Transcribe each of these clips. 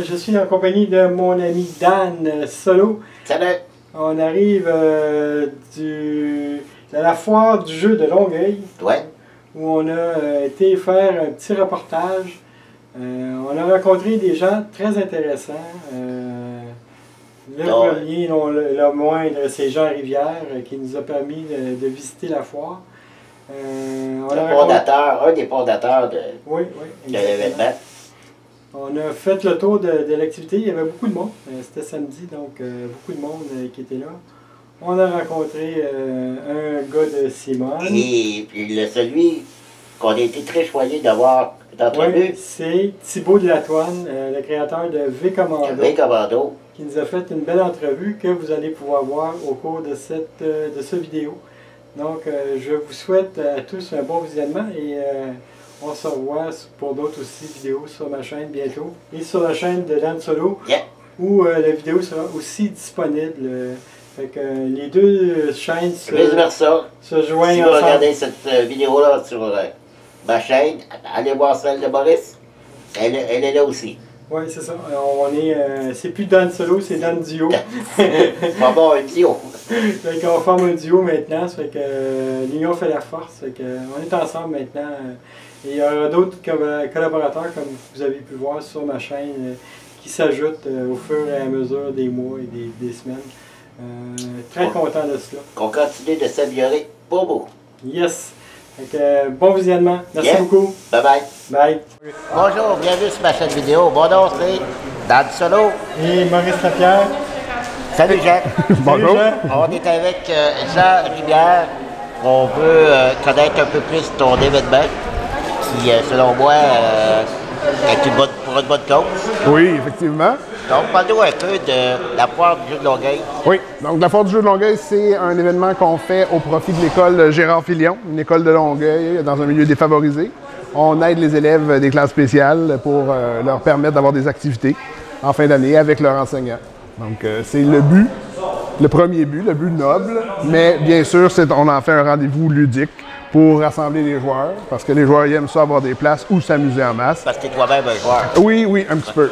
je suis en compagnie de mon ami Dan Solo. Salut! On arrive de la foire du jeu de Longueuil, Ouais. où on a été faire un petit reportage. On a rencontré des gens très intéressants. Le premier, non le moindre, c'est Jean Rivière, qui nous a permis de visiter la foire. Un des fondateurs de l'événement. On a fait le tour de l'activité, il y avait beaucoup de monde, c'était samedi, donc beaucoup de monde qui était là. On a rencontré un gars de Simone. Et celui qu'on a été très choyé d'avoir d'entrevue. Oui, c'est Thibaut de Latoine, le créateur de V-Commando, qui nous a fait une belle entrevue que vous allez pouvoir voir au cours de cette vidéo. Donc, je vous souhaite à tous un bon visionnement et on se revoit pour d'autres aussi vidéos sur ma chaîne bientôt et sur la chaîne de Dan Solo, où la vidéo sera aussi disponible. Fait que les deux chaînes se joignent ensemble. Si vous regardez cette vidéo-là sur ma chaîne, allez voir celle de Maurice. Elle est là aussi. Oui, c'est ça. C'est plus Dan Solo, c'est Dan Duo. On va avoir un duo. Fait qu'on forme un duo maintenant, ça fait que l'union fait la force. Fait que, on est ensemble maintenant. Et il y aura d'autres collaborateurs, comme vous avez pu voir sur ma chaîne, qui s'ajoutent au fur et à mesure des mois et des semaines. Très content de cela. Qu'on continue de s'améliorer pour vous. Yes! Fait que, bon visionnement. Merci beaucoup. Bye bye. Bye. Bonjour, bienvenue sur ma chaîne vidéo. Mon nom c'est Dan Solo. Et Maurice Lapierre. Salut Jean. Bonjour. On est avec Jean Rivière. On veut connaître un peu plus ton événement qui, selon moi, est pour une bonne cause. Oui, effectivement. Donc, parle-nous un peu de la foire du jeu de Longueuil. Oui, donc la foire du jeu de Longueuil, c'est un événement qu'on fait au profit de l'école Gérard Filion, une école de Longueuil dans un milieu défavorisé. On aide les élèves des classes spéciales pour leur permettre d'avoir des activités en fin d'année avec leurs enseignants. Donc, c'est le but, le premier but, le but noble, mais bien sûr, on en fait un rendez-vous ludique pour rassembler les joueurs, parce que les joueurs ils aiment ça avoir des places où s'amuser en masse. Parce que tu es toi-même un joueur. Oui, oui, un petit peu.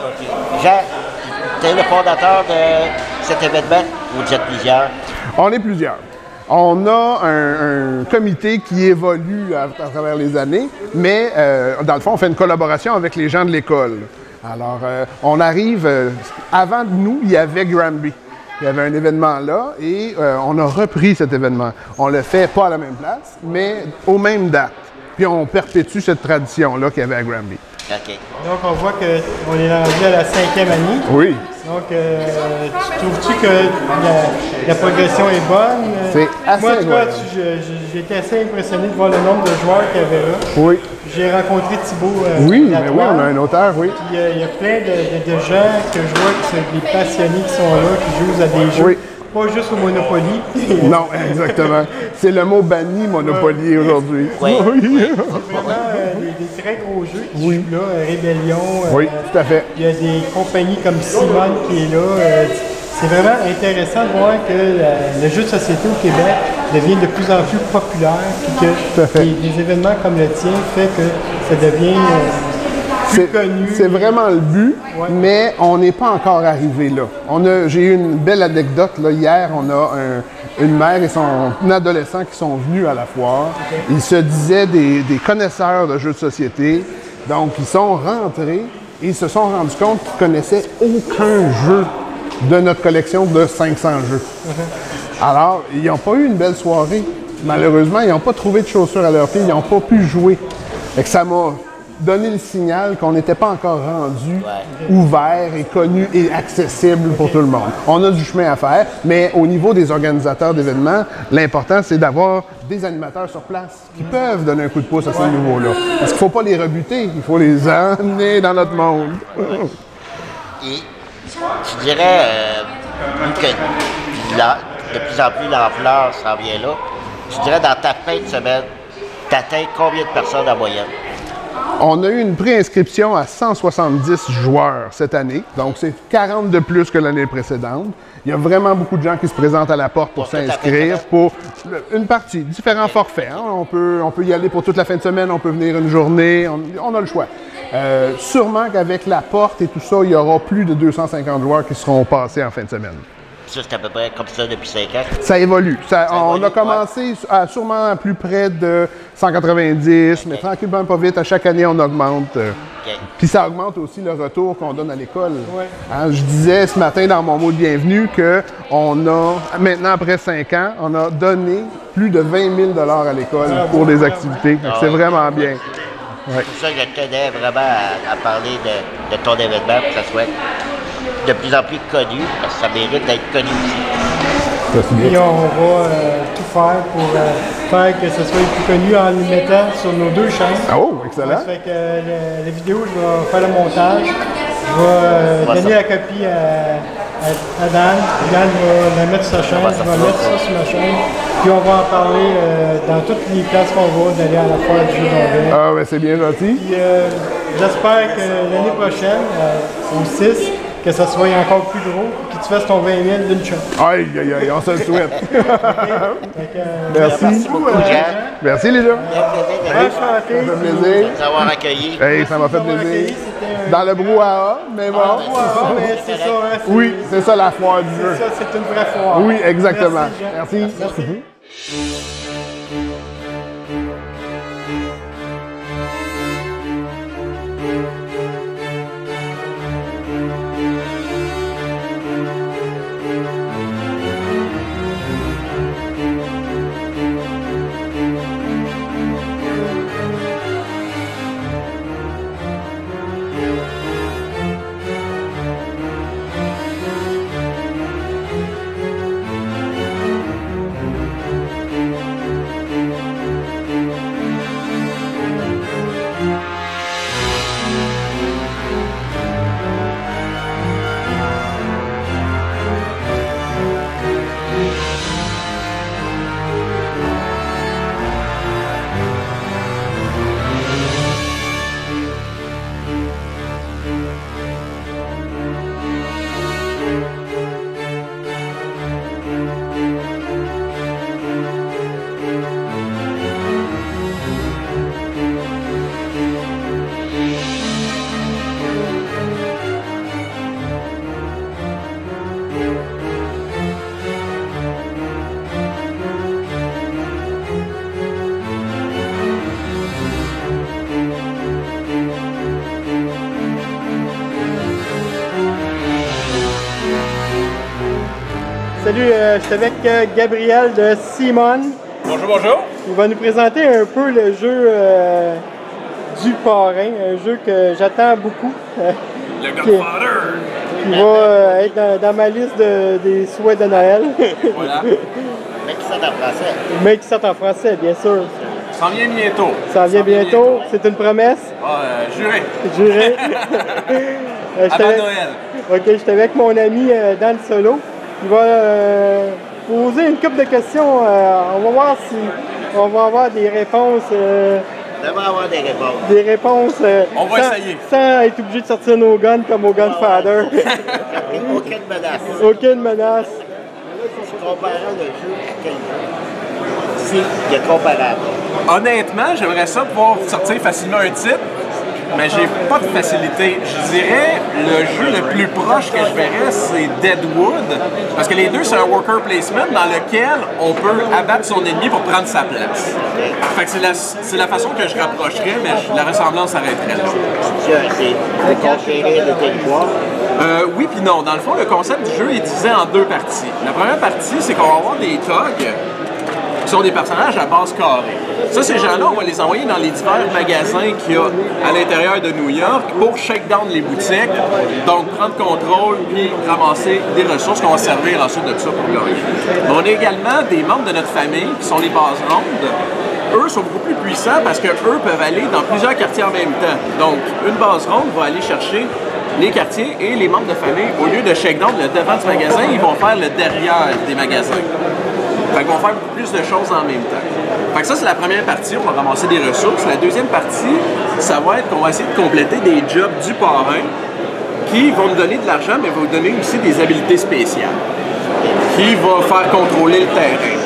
Jean, tu es le fondateur de cet événement ou vous êtes plusieurs? On est plusieurs. On a un comité qui évolue à travers les années, mais dans le fond, on fait une collaboration avec les gens de l'école. Alors, on arrive, avant de nous, il y avait Granby. Il y avait un événement là et on a repris cet événement. On le fait pas à la même place, mais aux mêmes dates. Puis on perpétue cette tradition-là qu'il y avait à Granby. OK. Donc on voit qu'on est rendu à la 5e année. Oui. Donc, trouves-tu que la progression est bonne? C'est assez Moi, en tout cas, incroyable. j'ai été assez impressionné de voir le nombre de joueurs qu'il y avait là. Oui. J'ai rencontré Thibaut. Oui, mais oui, on a un auteur, oui. Puis il y a plein de gens que je vois qui sont des passionnés qui sont là, qui jouent à des jeux. Oui. Pas juste au Monopoly. Non, exactement. C'est le mot banni, Monopoly, aujourd'hui. Oui. Oui. C'est vraiment des très gros jeux qui jouent là, Rébellion. Oui, tout à fait. Il y a des compagnies comme Simone qui est là. C'est vraiment intéressant de voir que le jeu de société au Québec devient de plus en plus populaire et que des événements comme le tien fait que ça devient plus connu. C'est vraiment le but, mais on n'est pas encore arrivé là. J'ai eu une belle anecdote. Là, hier, on a une mère et son adolescent qui sont venus à la foire. Ils se disaient des connaisseurs de jeux de société. Donc, ils sont rentrés et ils se sont rendus compte qu'ils ne connaissaient aucun jeu de notre collection de 500 jeux. Alors, ils n'ont pas eu une belle soirée. Malheureusement, ils n'ont pas trouvé de chaussures à leurs pieds. Ils n'ont pas pu jouer. Fait que ça m'a donné le signal qu'on n'était pas encore rendu ouvert et connu et accessible pour tout le monde. On a du chemin à faire, mais au niveau des organisateurs d'événements, l'important, c'est d'avoir des animateurs sur place qui peuvent donner un coup de pouce à ce niveau-là. Parce qu'il ne faut pas les rebuter, il faut les emmener dans notre monde. Et je dirais, vu que de plus en plus l'ampleur s'en vient là, je dirais dans ta fin de semaine, tu atteins combien de personnes en moyenne? On a eu une préinscription à 170 joueurs cette année, donc c'est 40 de plus que l'année précédente. Il y a vraiment beaucoup de gens qui se présentent à la porte pour s'inscrire pour une partie, différents forfaits. Hein. On peut y aller pour toute la fin de semaine, on peut venir une journée, on a le choix. Sûrement qu'avec la porte et tout ça, il y aura plus de 250 joueurs qui seront passés en fin de semaine. Ça, c'est à peu près comme ça depuis 5 ans? Ça évolue. On a commencé à sûrement à plus près de 190, mais tranquillement, pas vite. À chaque année, on augmente. Puis ça augmente aussi le retour qu'on donne à l'école. Hein, je disais ce matin dans mon mot de bienvenue qu'on a, maintenant après 5 ans, on a donné plus de 20 000 $ à l'école pour des activités. C'est vraiment bien. C'est pour ça que je tenais vraiment à parler de ton événement, pour que ça soit de plus en plus connu, parce que ça mérite d'être connu aussi. Et on va tout faire pour faire que ce soit plus connu en le mettant sur nos 2 chaînes. Oh, excellent! Ça fait que la vidéo, je vais faire le montage. Je vais donner la copie à Dan. Dan va la mettre sur sa chaîne, je vais mettre ça sur ma chaîne. Puis on va en parler dans toutes les places qu'on va d'aller à la foire du jeu d'Anvers. Ah, ben c'est bien gentil. Puis j'espère que l'année prochaine, au 6, que ça soit encore plus gros, que tu fasses ton 20 000 d'une shot. Aïe, aïe, aïe, on se le souhaite. Merci beaucoup, Jean. Merci les gens. Enchanté. Ça fait plaisir. De t'avoir accueilli. Hey, ça m'a fait plaisir. Dans le brouhaha, mais bon. Mais c'est ça, hein, oui, c'est ça la foire du jeu. C'est ça, c'est une vraie foire. Oui, exactement. Merci. Salut, je suis avec Gabriel de Simon. Bonjour, bonjour. Il va nous présenter un peu le jeu du parrain, un jeu que j'attends beaucoup. Le Godfather. Qui va être dans ma liste des souhaits de Noël. Voilà. Mais qui sortent en français. Mais qui sortent en français, bien sûr. Ça en vient bientôt. Ça en vient bientôt. C'est une promesse. Ah, juré. Juré. Avant Noël. Ok, j'étais avec mon ami Dan Solo. Il va poser une couple de questions. On va voir si on va avoir des réponses. On va avoir des réponses. Des réponses. On va essayer. Sans être obligé de sortir nos guns comme au Gunfather. Aucune menace. Aucune menace. Si tu comparais le jeu à quel jeu? Si, il est comparable. Honnêtement, j'aimerais ça pouvoir sortir facilement un titre, mais j'ai pas de facilité. Je dirais le jeu le plus proche que je verrais, c'est Deadwood, parce que les deux, c'est un worker placement dans lequel on peut abattre son ennemi pour prendre sa place. Fait que c'est la façon que je rapprocherais, mais la ressemblance s'arrêterait là. C'est conquérir le territoire. Oui puis non. Dans le fond, le concept du jeu est divisé en 2 parties. La première partie, c'est qu'on va avoir des thugs qui sont des personnages à base carrée. Ça, ces gens-là, on va les envoyer dans les divers magasins qu'il y a à l'intérieur de New York pour shake down les boutiques, donc prendre contrôle puis ramasser des ressources qu'on va servir ensuite de ça pour gagner. Mais on a également des membres de notre famille qui sont les bases rondes. Eux sont beaucoup plus puissants parce qu'eux peuvent aller dans plusieurs quartiers en même temps. Donc, une base ronde va aller chercher les quartiers et les membres de famille, au lieu de shake down le devant du magasin, ils vont faire le derrière des magasins. Fait qu'ils vont faire beaucoup plus de choses en même temps. Fait que ça, c'est la première partie, on va ramasser des ressources. La deuxième partie, ça va être qu'on va essayer de compléter des jobs du parrain qui vont nous donner de l'argent, mais vont nous donner aussi des habiletés spéciales qui vont faire contrôler le terrain.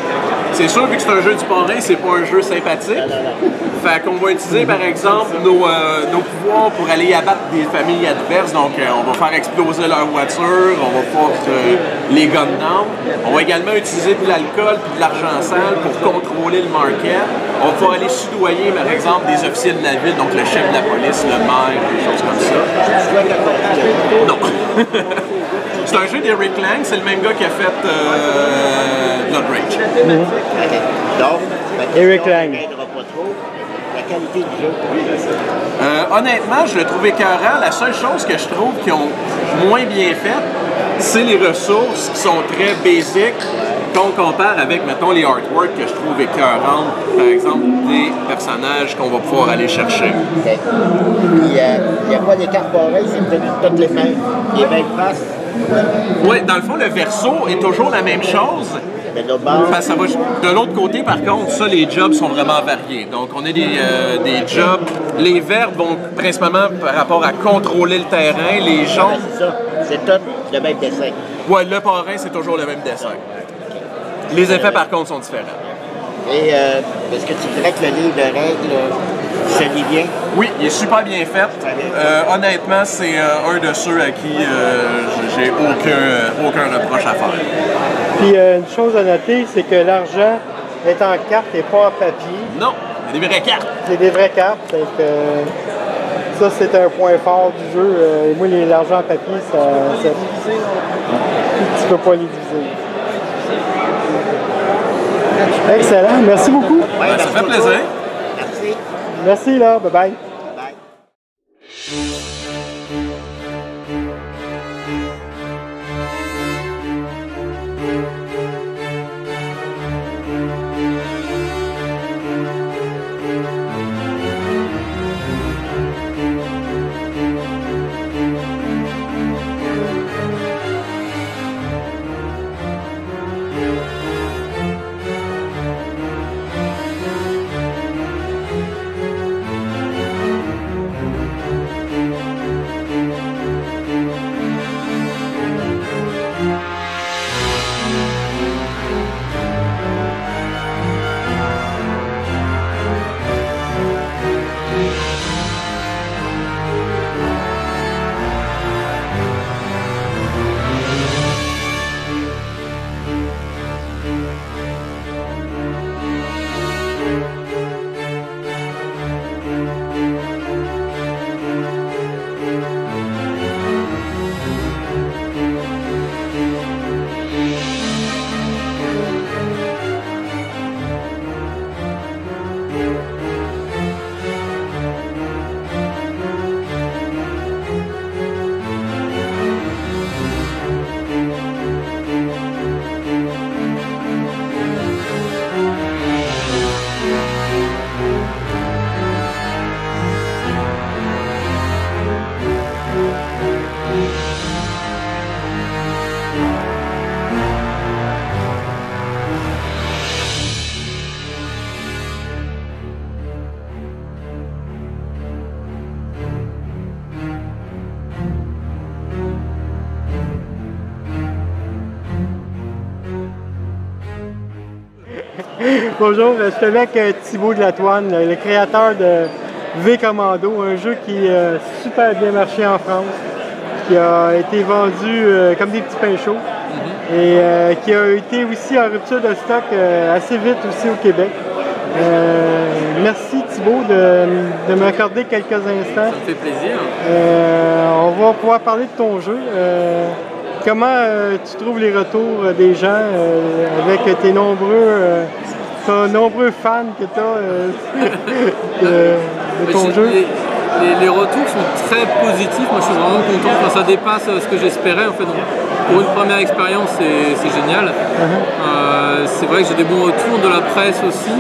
C'est sûr, vu que c'est un jeu du parrain, c'est pas un jeu sympathique. Fait qu'on va utiliser par exemple nos pouvoirs pour aller abattre des familles adverses. Donc on va faire exploser leur voiture, on va faire les gun down. On va également utiliser de l'alcool et de l'argent sale pour contrôler le market. On va pouvoir aller soudoyer par exemple des officiers de la ville, donc le chef de la police, le maire, des choses comme ça. Non. C'est un jeu d'Eric Lang, c'est le même gars qui a fait Blood Rage. Donc, Eric Lang. La qualité du jeu. Honnêtement, je le trouve écœurant. La seule chose que je trouve qu'ils ont moins bien faite, c'est les ressources qui sont très basiques qu'on compare avec, mettons, les artworks que je trouve écœurantes. Par exemple, des personnages qu'on va pouvoir aller chercher. Okay. Puis, il n'y a pas des cartes pareilles, c'est toutes les mêmes faces. Oui, dans le fond, le verso est toujours la même chose. Parce que ça va, de l'autre côté, par contre, ça, les jobs sont vraiment variés. Donc, on a des jobs. Les verts vont principalement par rapport à contrôler le terrain. Les jaunes. C'est ça. C'est tout le même dessin. Oui, le parrain, c'est toujours le même dessin. Les effets, par contre, sont différents. Et est-ce que tu dirais que le livre de règles se lit bien? Oui, il est super bien fait. Honnêtement, c'est un de ceux à qui j'ai aucun reproche à faire. Puis une chose à noter, c'est que l'argent est en carte et pas en papier. Non, il y a des vraies cartes. C'est des vraies cartes. Donc, ça, c'est un point fort du jeu. Moi, l'argent en papier, tu peux pas les diviser. Excellent. Merci beaucoup. Ouais, ça fait plaisir. Merci. Merci, là. Bye-bye. Bye. Bonjour, je suis avec Thibaut de la Toine, le créateur de V-Commando, un jeu qui a super bien marché en France, qui a été vendu comme des petits pains chauds et qui a été aussi en rupture de stock assez vite aussi au Québec. Merci Thibaut de m'accorder quelques instants. Ça me fait plaisir. On va pouvoir parler de ton jeu. Comment tu trouves les retours des gens avec tes nombreux fans que tu as de ton jeu? Les retours sont très positifs. Moi, je suis vraiment content. Enfin, ça dépasse ce que j'espérais. En fait, donc, pour une première expérience, c'est génial. C'est vrai que j'ai des bons retours de la presse aussi.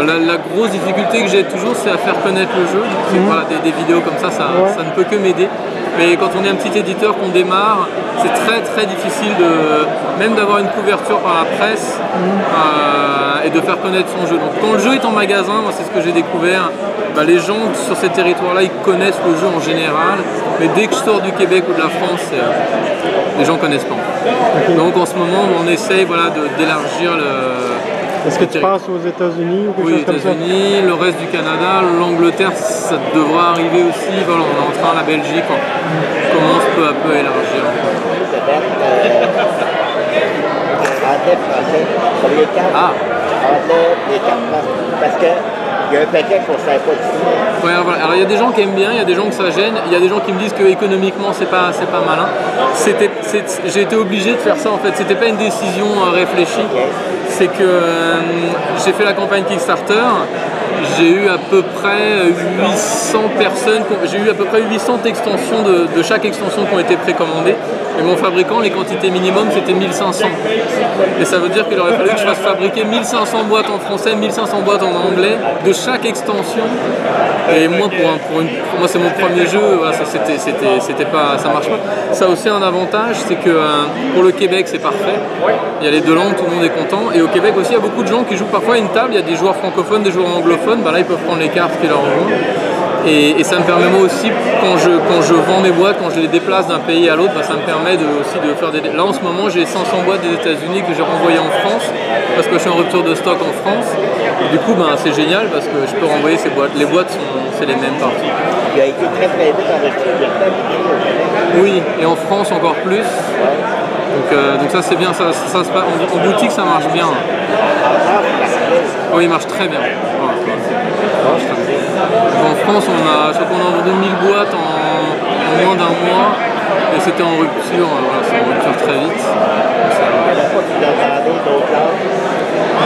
La grosse difficulté que j'ai toujours, c'est à faire connaître le jeu. Voilà, des vidéos comme ça ne peut que m'aider. Mais quand on est un petit éditeur, qu'on démarre, c'est très difficile même d'avoir une couverture par la presse et de faire connaître son jeu. Donc quand le jeu est en magasin, moi c'est ce que j'ai découvert, les gens sur ces territoires-là, ils connaissent le jeu en général, mais dès que je sors du Québec ou de la France, les gens ne connaissent pas. Donc en ce moment, on essaye d'élargir Est-ce que tu penses aux États-Unis ou quelque chose comme ça? Oui, États-Unis, le reste du Canada, l'Angleterre, ça devra arriver aussi. Voilà, on est en train, la Belgique, on commence peu à peu à élargir. Anglais, français, sur les cartes. Anglais, les cartes, parce que il y a un paquet qu'on ne savait pas du tout. Ouais, voilà. Alors il y a des gens qui aiment bien, il y a des gens que ça gêne, il y a des gens qui me disent que économiquement c'est pas malin. J'ai été obligé de faire ça en fait, c'était pas une décision réfléchie. C'est que j'ai fait la campagne Kickstarter, j'ai eu à peu près 800 personnes, j'ai eu à peu près 800 extensions de chaque extension qui ont été précommandées. Et mon fabricant, les quantités minimum, c'était 1500. Et ça veut dire qu'il aurait fallu que je fasse fabriquer 1500 boîtes en français, 1500 boîtes en anglais, de chaque extension. Et moi, pour moi c'est mon premier jeu, voilà, c'était pas, ça marche pas. Ça a aussi un avantage, c'est que pour le Québec, c'est parfait. Il y a les deux langues, tout le monde est content. Et au Québec aussi, il y a beaucoup de gens qui jouent parfois à une table. Il y a des joueurs francophones, des joueurs anglophones. Bah là, ils peuvent prendre les cartes qui leur vont. Et ça me permet moi aussi, quand je vends mes boîtes, quand je les déplace d'un pays à l'autre, bah, ça me permet aussi de faire des... Là en ce moment j'ai 500 boîtes des États-Unis que j'ai renvoyées en France parce que je suis en rupture de stock en France. Et du coup ben, c'est génial parce que je peux renvoyer ces boîtes. Les boîtes c'est les mêmes partout. Il a été très très vite enregistré. Oui, et en France encore plus. Donc ça c'est bien, en boutique ça marche bien. Oui, il marche très bien. En France, je crois qu'on a vendu 1000 boîtes en moins d'un mois et c'était en rupture, voilà, c'est en rupture très vite.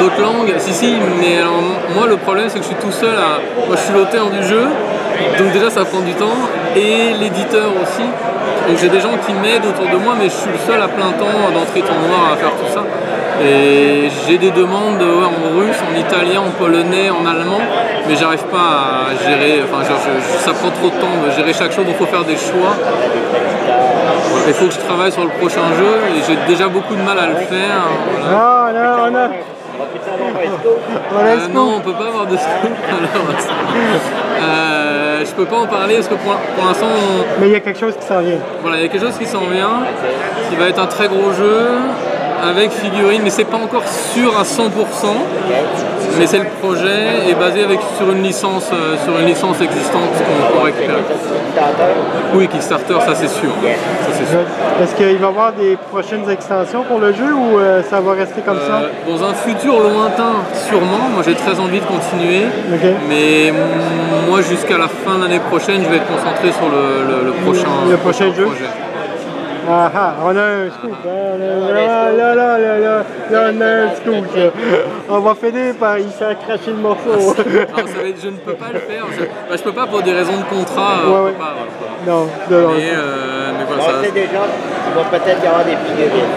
D'autres langues? Si, mais alors, moi le problème c'est que je suis tout seul moi je suis l'auteur du jeu, donc déjà ça prend du temps, et l'éditeur aussi. Donc j'ai des gens qui m'aident autour de moi, mais je suis le seul à plein temps dans Triton Noir à faire tout ça. Et j'ai des demandes en russe, en italien, en polonais, en allemand, mais j'arrive pas à gérer, enfin ça prend trop de temps de gérer chaque chose, donc il faut faire des choix. Il faut que je travaille sur le prochain jeu, et j'ai déjà beaucoup de mal à le faire. Voilà. Non, on peut pas avoir de scoop. Je peux pas en parler parce que pour l'instant... Mais il y a quelque chose qui s'en vient. Voilà, il y a quelque chose qui s'en vient, qui va être un très gros jeu, avec figurines, mais c'est pas encore sûr à 100%, mais c'est le projet, est basé sur une licence existante qu'on récupère. Oui, Kickstarter, ça c'est sûr. Est-ce qu'il va y avoir des prochaines extensions pour le jeu ou ça va rester comme ça? Dans un futur lointain, sûrement. Moi j'ai très envie de continuer, mais moi jusqu'à la fin de l'année prochaine, je vais être concentré sur le prochain jeu. Projet. Ah ah, on a un scoop, hein? On a un scoop. On va finir par il s'est craché le morceau. Non, je ne peux pas le faire. Je peux pas pour des raisons de contrat. Non, mais voilà, on sait déjà qu'il va peut-être y avoir des figurines.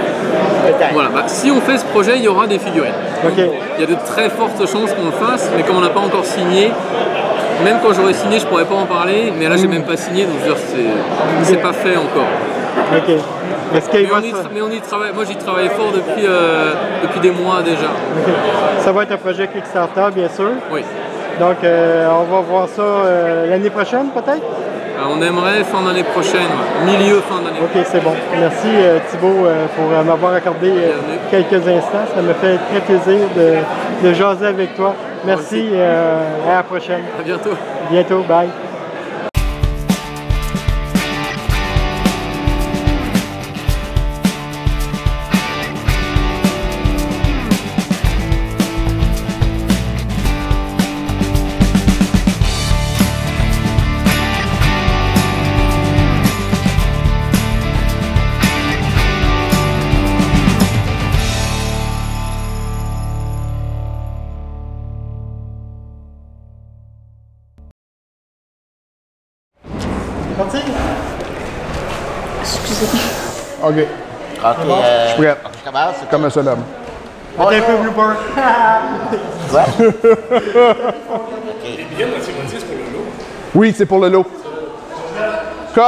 Peut-être. Voilà, si on fait ce projet, il y aura des figurines. Okay. Il y a de très fortes chances qu'on le fasse, mais comme on n'a pas encore signé, même quand j'aurais signé, je pourrais pas en parler, mais là j'ai même pas signé, donc c'est pas fait encore. Ok. Mais on y travaille. Moi j'y travaille fort depuis des mois déjà. Okay. Ça va être un projet Kickstarter, bien sûr. Oui. Donc on va voir ça l'année prochaine peut-être? On aimerait fin d'année prochaine, milieu fin d'année. Ok, c'est bon. Merci Thibaut pour m'avoir accordé quelques instants. Ça me fait très plaisir de jaser avec toi. Merci, à la prochaine. À bientôt. À bientôt, bye. OK. Je suis prêt. C'est comme un seul homme. Attends un peu, Blooper. Oui, c'est pour le lot. Cut!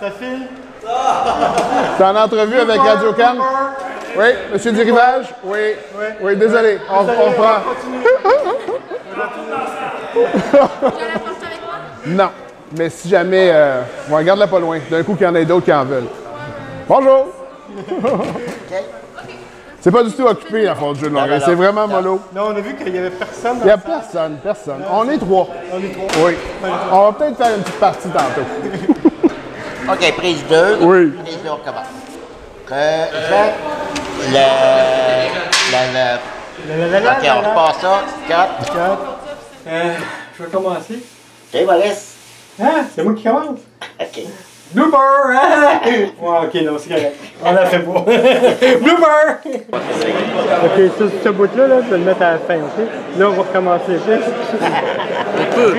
Ça file. T'es en entrevue avec Radio-Can? Oui, monsieur du Rivage? Oui, désolé. On reprend. Non, mais si jamais... on regarde-la pas loin. D'un coup, qu'il y en ait d'autres qui en veulent. Bonjour! C'est pas du tout occupé la foire du jeu de Longueuil, c'est vraiment mollo. Non, on a vu qu'il n'y avait personne. Il n'y a personne. On est 3. On est 3. Oui. On va peut-être faire une petite partie tantôt. OK, prise 2. Oui. Prise 2, on commence. Jacques, OK, on repasse ça. 4. Je vais commencer. OK, Maurice. Ah, c'est moi qui commence. OK. Blooper! Ah! Ouais, ok, non, c'est correct. On l'a fait pas. Blooper! Ok, ce bout-là, je vais le mettre à la fin, ok? Là, on va recommencer. On peut.